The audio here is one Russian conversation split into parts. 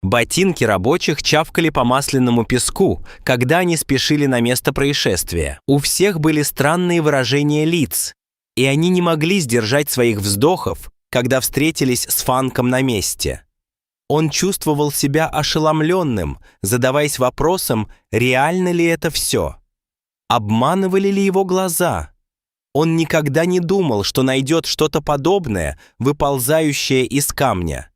Ботинки рабочих чавкали по масляному песку, когда они спешили на место происшествия. У всех были странные выражения лиц, и они не могли сдержать своих вздохов, когда встретились с Фанком на месте. Он чувствовал себя ошеломленным, задаваясь вопросом, реально ли это все. Обманывали ли его глаза? Он никогда не думал, что найдет что-то подобное, выползающее из камня.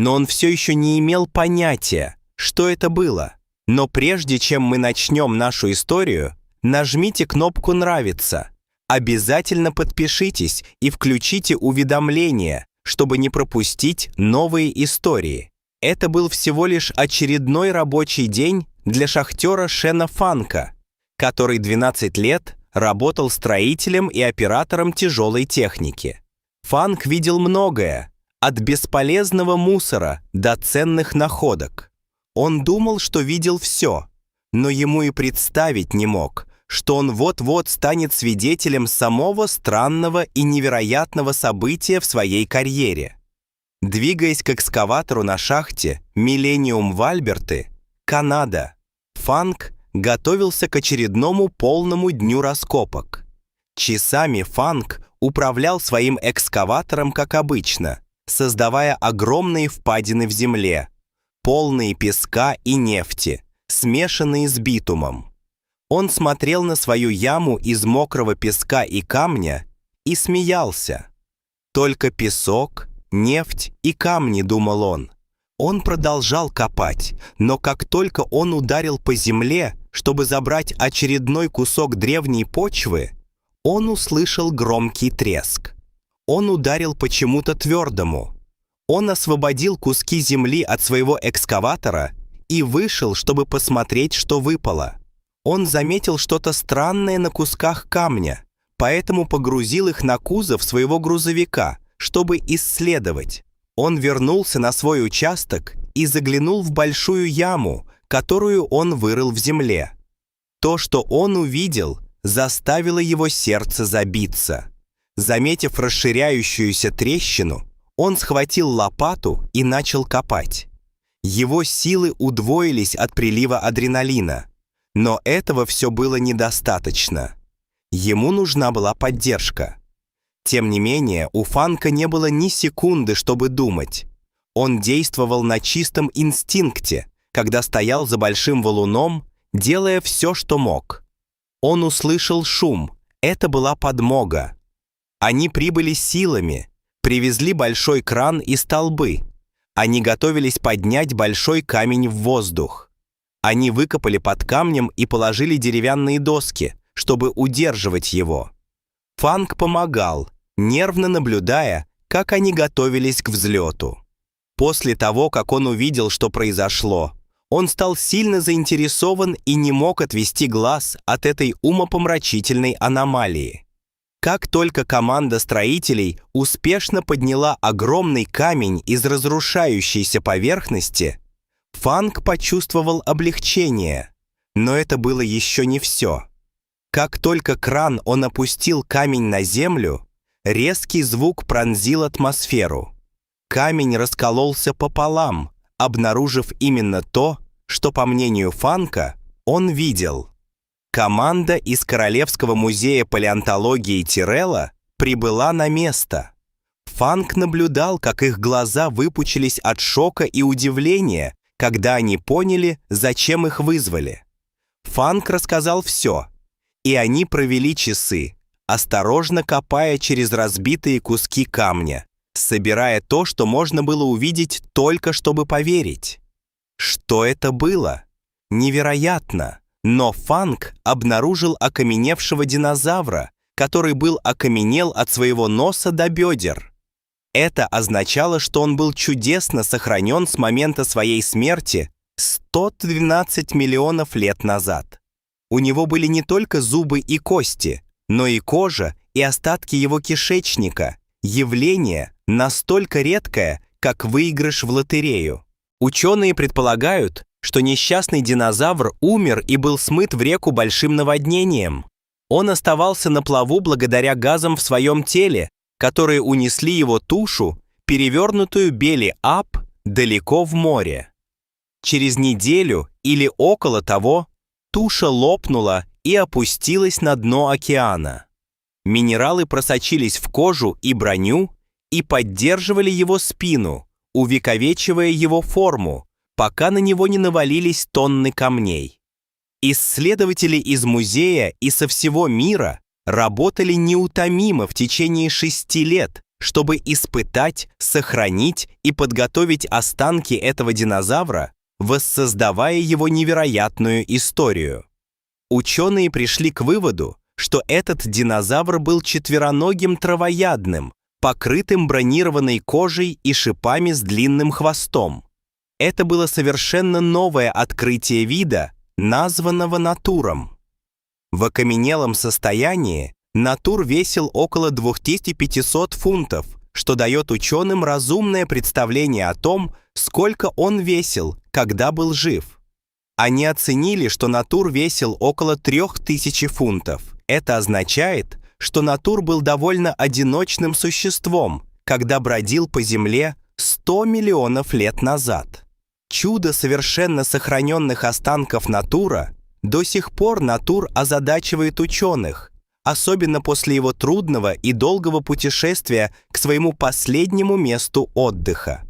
Но он все еще не имел понятия, что это было. Но прежде чем мы начнем нашу историю, нажмите кнопку «Нравится». Обязательно подпишитесь и включите уведомления, чтобы не пропустить новые истории. Это был всего лишь очередной рабочий день для шахтера Шена Фанка, который 12 лет работал строителем и оператором тяжелой техники. Фанк видел многое, от бесполезного мусора до ценных находок. Он думал, что видел все, но ему и представить не мог, что он вот-вот станет свидетелем самого странного и невероятного события в своей карьере. Двигаясь к экскаватору на шахте Millennium Вальберты, Канада, Фанк готовился к очередному полному дню раскопок. Часами Фанк управлял своим экскаватором как обычно, создавая огромные впадины в земле, полные песка и нефти, смешанные с битумом. Он смотрел на свою яму из мокрого песка и камня и смеялся. Только песок, нефть и камни, думал он. Он продолжал копать, но как только он ударил по земле, чтобы забрать очередной кусок древней почвы, он услышал громкий треск. Он ударил по чему-то твердому. Он освободил куски земли от своего экскаватора и вышел, чтобы посмотреть, что выпало. Он заметил что-то странное на кусках камня, поэтому погрузил их на кузов своего грузовика, чтобы исследовать. Он вернулся на свой участок и заглянул в большую яму, которую он вырыл в земле. То, что он увидел, заставило его сердце забиться. Заметив расширяющуюся трещину, он схватил лопату и начал копать. Его силы удвоились от прилива адреналина, но этого все было недостаточно. Ему нужна была поддержка. Тем не менее, у Фанка не было ни секунды, чтобы думать. Он действовал на чистом инстинкте, когда стоял за большим валуном, делая все, что мог. Он услышал шум. Это была подмога. Они прибыли силами, привезли большой кран и столбы. Они готовились поднять большой камень в воздух. Они выкопали под камнем и положили деревянные доски, чтобы удерживать его. Фанк помогал, нервно наблюдая, как они готовились к взлету. После того, как он увидел, что произошло, он стал сильно заинтересован и не мог отвести глаз от этой умопомрачительной аномалии. Как только команда строителей успешно подняла огромный камень из разрушающейся поверхности, Фанк почувствовал облегчение, но это было еще не все. Как только кран он опустил камень на землю, резкий звук пронзил атмосферу. Камень раскололся пополам, обнаружив именно то, что, по мнению Фанка, он видел. Команда из Королевского музея палеонтологии Тиррелла прибыла на место. Фанк наблюдал, как их глаза выпучились от шока и удивления, когда они поняли, зачем их вызвали. Фанк рассказал все, и они провели часы, осторожно копая через разбитые куски камня, собирая то, что можно было увидеть только чтобы поверить. Что это было? Невероятно! Но Фанк обнаружил окаменевшего динозавра, который был окаменел от своего носа до бедер. Это означало, что он был чудесно сохранен с момента своей смерти 112 миллионов лет назад. У него были не только зубы и кости, но и кожа и остатки его кишечника, явление настолько редкое, как выигрыш в лотерею. Ученые предполагают, что несчастный динозавр умер и был смыт в реку большим наводнением. Он оставался на плаву благодаря газам в своем теле, которые унесли его тушу, перевернутую белли-ап, далеко в море. Через неделю или около того туша лопнула и опустилась на дно океана. Минералы просочились в кожу и броню и поддерживали его спину, увековечивая его форму, пока на него не навалились тонны камней. Исследователи из музея и со всего мира работали неутомимо в течение 6 лет, чтобы испытать, сохранить и подготовить останки этого динозавра, воссоздавая его невероятную историю. Ученые пришли к выводу, что этот динозавр был четвероногим травоядным, покрытым бронированной кожей и шипами с длинным хвостом. Это было совершенно новое открытие вида, названного натуром. В окаменелом состоянии натур весил около 2500 фунтов, что дает ученым разумное представление о том, сколько он весил, когда был жив. Они оценили, что натур весил около 3000 фунтов. Это означает, что натур был довольно одиночным существом, когда бродил по земле 100 миллионов лет назад. Чудо совершенно сохраненных останков натура до сих пор натур озадачивает ученых, особенно после его трудного и долгого путешествия к своему последнему месту отдыха.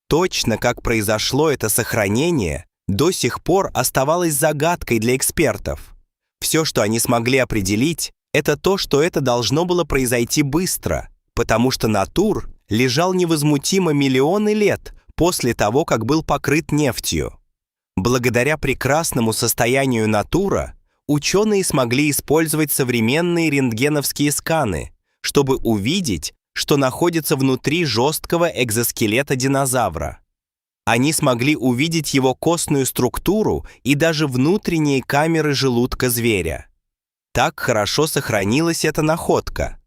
Точно как произошло это сохранение, до сих пор оставалось загадкой для экспертов. Все, что они смогли определить, это то, что это должно было произойти быстро, потому что натур лежал невозмутимо миллионы лет после того, как был покрыт нефтью. Благодаря прекрасному состоянию натура ученые смогли использовать современные рентгеновские сканы, чтобы увидеть, что находится внутри жесткого экзоскелета динозавра. Они смогли увидеть его костную структуру и даже внутренние камеры желудка зверя. Так хорошо сохранилась эта находка.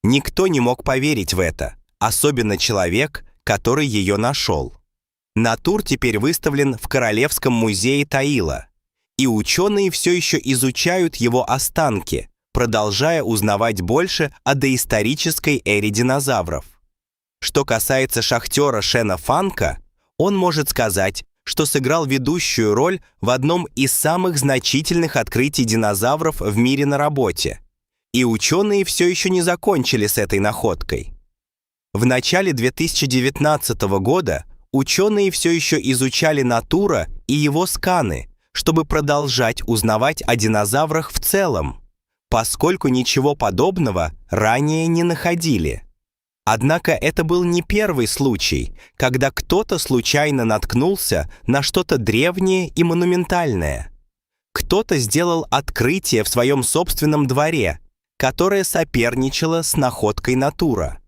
Никто не мог поверить в это, особенно человек, который ее нашел. Натур теперь выставлен в Королевском музее Таила, и ученые все еще изучают его останки, продолжая узнавать больше о доисторической эре динозавров. Что касается шахтера Шена Фанка, он может сказать, что сыграл ведущую роль в одном из самых значительных открытий динозавров в мире на работе. И ученые все еще не закончили с этой находкой. В начале 2019 года ученые все еще изучали натура и его сканы, чтобы продолжать узнавать о динозаврах в целом, поскольку ничего подобного ранее не находили. Однако это был не первый случай, когда кто-то случайно наткнулся на что-то древнее и монументальное. Кто-то сделал открытие в своем собственном дворе, которое соперничало с находкой натура.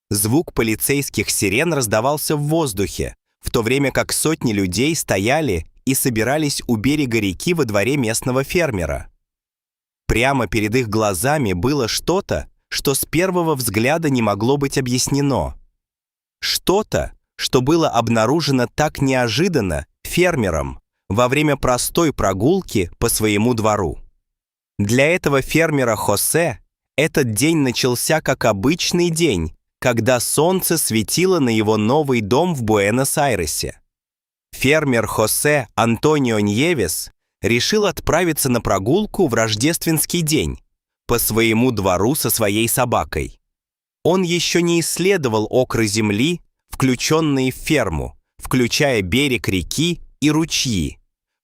Звук полицейских сирен раздавался в воздухе, в то время как сотни людей стояли и собирались у берега реки во дворе местного фермера. Прямо перед их глазами было что-то, что с первого взгляда не могло быть объяснено. Что-то, что было обнаружено так неожиданно фермером во время простой прогулки по своему двору. Для этого фермера Хосе этот день начался как обычный день, когда солнце светило на его новый дом в Буэнос-Айресе. Фермер Хосе Антонио Ньевес решил отправиться на прогулку в рождественский день по своему двору со своей собакой. Он еще не исследовал окры земли, включенные в ферму, включая берег реки и ручьи,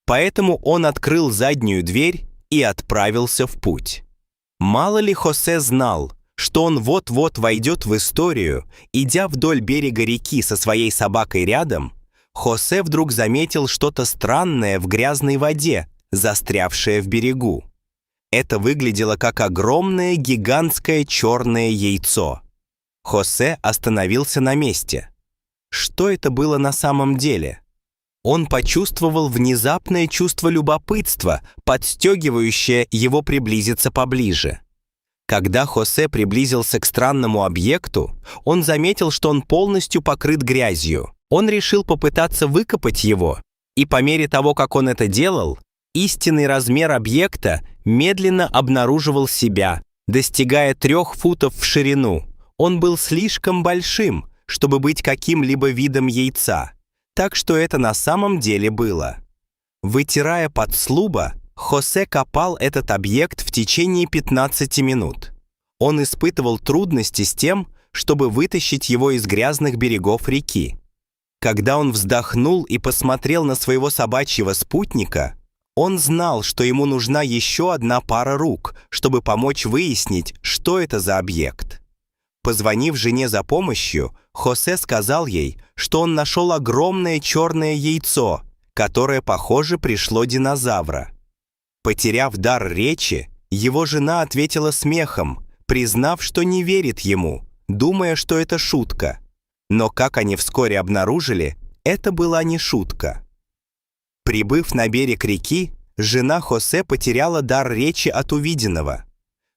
поэтому он открыл заднюю дверь и отправился в путь. Мало ли Хосе знал, что он вот-вот войдет в историю, идя вдоль берега реки со своей собакой рядом, Хосе вдруг заметил что-то странное в грязной воде, застрявшее в берегу. Это выглядело как огромное гигантское черное яйцо. Хосе остановился на месте. Что это было на самом деле? Он почувствовал внезапное чувство любопытства, подстегивающее его приблизиться поближе. Когда Хосе приблизился к странному объекту, он заметил, что он полностью покрыт грязью. Он решил попытаться выкопать его, и по мере того, как он это делал, истинный размер объекта медленно обнаруживал себя, достигая 3 футов в ширину. Он был слишком большим, чтобы быть каким-либо видом яйца. Так что это на самом деле было. Вытирая пот с луба, Хосе копал этот объект в течение 15 минут. Он испытывал трудности с тем, чтобы вытащить его из грязных берегов реки. Когда он вздохнул и посмотрел на своего собачьего спутника, он знал, что ему нужна еще одна пара рук, чтобы помочь выяснить, что это за объект. Позвонив жене за помощью, Хосе сказал ей, что он нашел огромное черное яйцо, которое, похоже, пришло динозавра. Потеряв дар речи, его жена ответила смехом, признав, что не верит ему, думая, что это шутка. Но, как они вскоре обнаружили, это была не шутка. Прибыв на берег реки, жена Хосе потеряла дар речи от увиденного.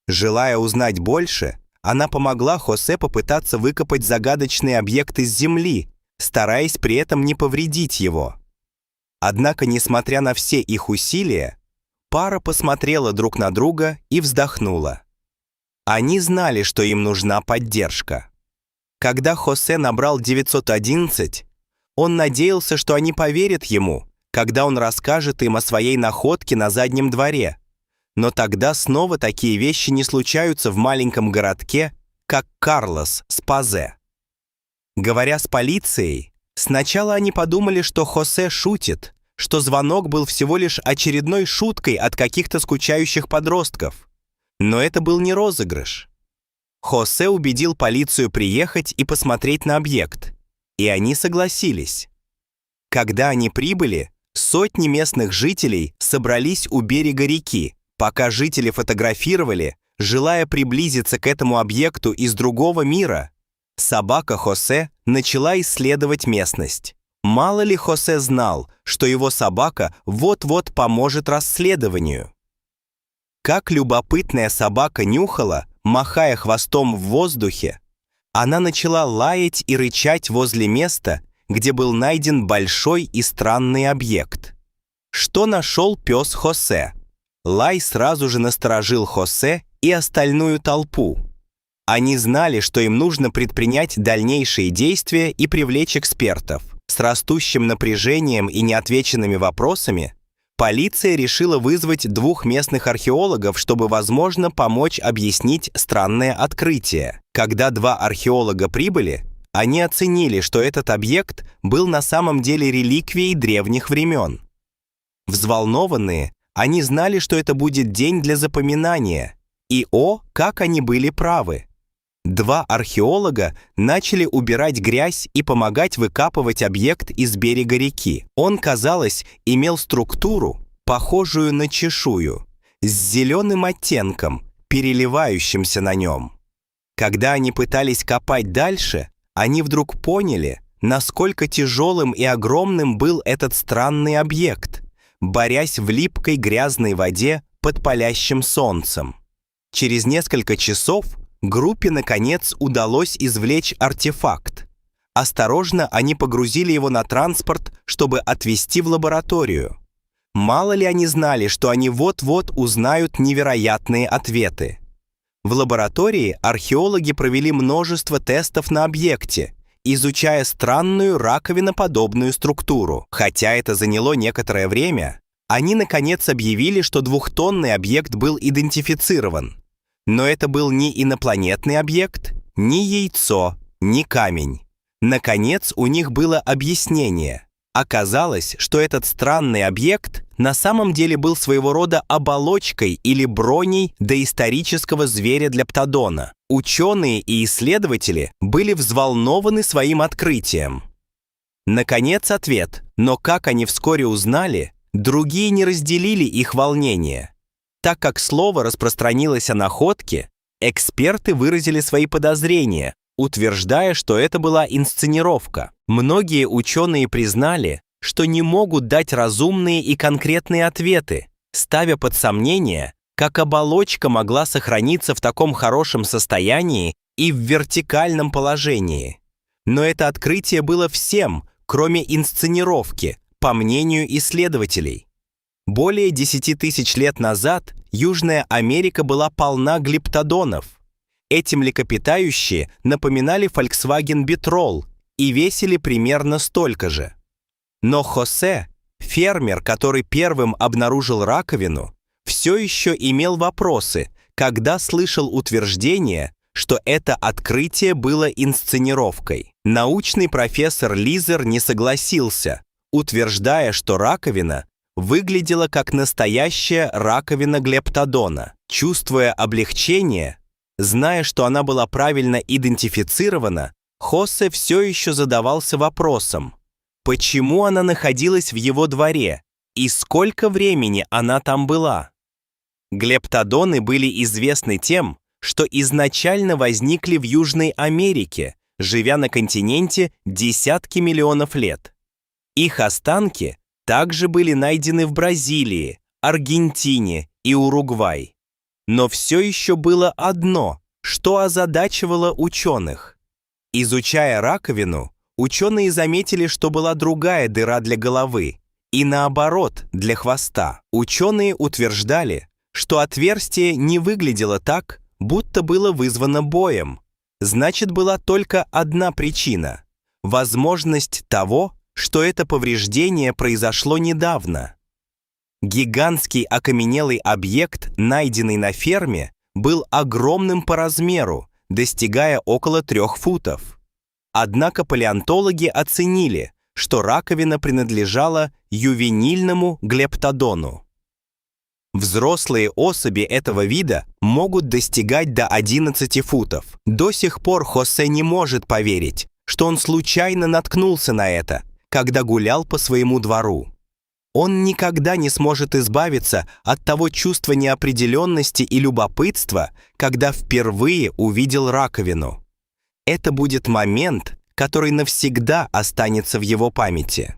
Желая узнать больше, она помогла Хосе попытаться выкопать загадочный объект из земли, стараясь при этом не повредить его. Однако, несмотря на все их усилия, пара посмотрела друг на друга и вздохнула. Они знали, что им нужна поддержка. Когда Хосе набрал 911, он надеялся, что они поверят ему, когда он расскажет им о своей находке на заднем дворе. Но тогда снова такие вещи не случаются в маленьком городке, как Карлос с Пазе. Говоря с полицией, сначала они подумали, что Хосе шутит, что звонок был всего лишь очередной шуткой от каких-то скучающих подростков. Но это был не розыгрыш. Хосе убедил полицию приехать и посмотреть на объект, и они согласились. Когда они прибыли, сотни местных жителей собрались у берега реки, пока жители фотографировали, желая приблизиться к этому объекту из другого мира. Собака Хосе начала исследовать местность. Мало ли Хосе знал, что его собака вот-вот поможет расследованию. Как любопытная собака нюхала, махая хвостом в воздухе, она начала лаять и рычать возле места, где был найден большой и странный объект. Что нашел пес Хосе? Лай сразу же насторожил Хосе и остальную толпу. Они знали, что им нужно предпринять дальнейшие действия и привлечь экспертов. С растущим напряжением и неотвеченными вопросами полиция решила вызвать 2 местных археологов, чтобы, возможно, помочь объяснить странное открытие. Когда 2 археолога прибыли, они оценили, что этот объект был на самом деле реликвией древних времен. Взволнованные, они знали, что это будет день для запоминания, и как они были правы. 2 археолога начали убирать грязь и помогать выкапывать объект из берега реки. Он, казалось, имел структуру, похожую на чешую, с зеленым оттенком, переливающимся на нем. Когда они пытались копать дальше, они вдруг поняли, насколько тяжелым и огромным был этот странный объект, борясь в липкой грязной воде под палящим солнцем. Через несколько часов группе, наконец, удалось извлечь артефакт. Осторожно они погрузили его на транспорт, чтобы отвезти в лабораторию. Мало ли они знали, что они вот-вот узнают невероятные ответы. В лаборатории археологи провели множество тестов на объекте, изучая странную раковиноподобную структуру. Хотя это заняло некоторое время, они, наконец, объявили, что 2-тонный объект был идентифицирован. Но это был не инопланетный объект, ни яйцо, ни камень. Наконец, у них было объяснение. Оказалось, что этот странный объект на самом деле был своего рода оболочкой или броней доисторического зверя Диплодона. Ученые и исследователи были взволнованы своим открытием. Наконец, ответ, но как они вскоре узнали, другие не разделили их волнение. Так как слово распространилось о находке, эксперты выразили свои подозрения, утверждая, что это была инсценировка. Многие ученые признали, что не могут дать разумные и конкретные ответы, ставя под сомнение, как оболочка могла сохраниться в таком хорошем состоянии и в вертикальном положении. Но это открытие было всем, кроме инсценировки, по мнению исследователей. Более 10 тысяч лет назад Южная Америка была полна глиптодонов. Эти млекопитающие напоминали Volkswagen Beetle и весили примерно столько же. Но Хосе, фермер, который первым обнаружил раковину, все еще имел вопросы, когда слышал утверждение, что это открытие было инсценировкой. Научный профессор Лизер не согласился, утверждая, что раковина выглядела как настоящая раковина Глептодона. Чувствуя облегчение, зная, что она была правильно идентифицирована, Хосе все еще задавался вопросом, почему она находилась в его дворе и сколько времени она там была. Глептодоны были известны тем, что изначально возникли в Южной Америке, живя на континенте десятки миллионов лет. Их останки также были найдены в Бразилии, Аргентине и Уругвай. Но все еще было одно, что озадачивало ученых. Изучая раковину, ученые заметили, что была другая дыра для головы и, наоборот, для хвоста. Ученые утверждали, что отверстие не выглядело так, будто было вызвано боем. Значит, была только одна причина – возможность того, что это повреждение произошло недавно. Гигантский окаменелый объект, найденный на ферме, был огромным по размеру, достигая около 3 футов. Однако палеонтологи оценили, что раковина принадлежала ювенильному Глептодону. Взрослые особи этого вида могут достигать до 11 футов. До сих пор Хосе не может поверить, что он случайно наткнулся на это, когда гулял по своему двору. Он никогда не сможет избавиться от того чувства неопределенности и любопытства, когда впервые увидел раковину. Это будет момент, который навсегда останется в его памяти.